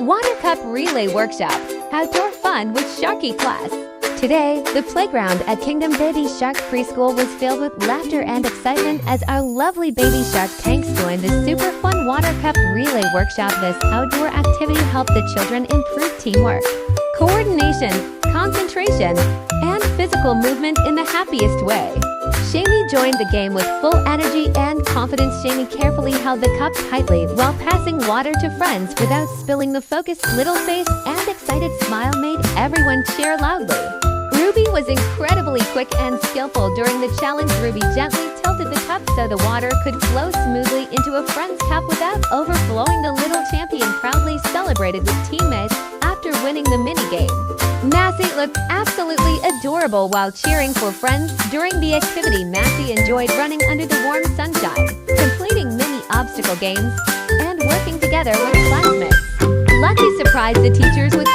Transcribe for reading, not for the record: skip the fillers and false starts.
Water Cup Relay Workshop, Outdoor Fun with Sharky class. Today, the playground at Kingdom Baby Shark Preschool was filled with laughter and excitement as our lovely baby shark tanks joined the super fun Water Cup Relay Workshop. This outdoor activity helped the children improve teamwork, coordination, concentration, and physical movement in the happiest way. Shamy joined the game with full energy and confidence. Shamy carefully held the cup tightly while passing water to friends without spilling. The focused little face and excited smile made everyone cheer loudly. Ruby was incredibly quick and skillful during the challenge. Ruby gently tilted the cup so the water could flow smoothly into a friend's cup without overflowing. The little champion proudly celebrated with teammates after winning the minigame. Massey looked absolutely adorable while cheering for friends during the activity. Massey enjoyed running under the warm sunshine, completing mini obstacle games, and working together with classmates. Lucky surprised the teachers with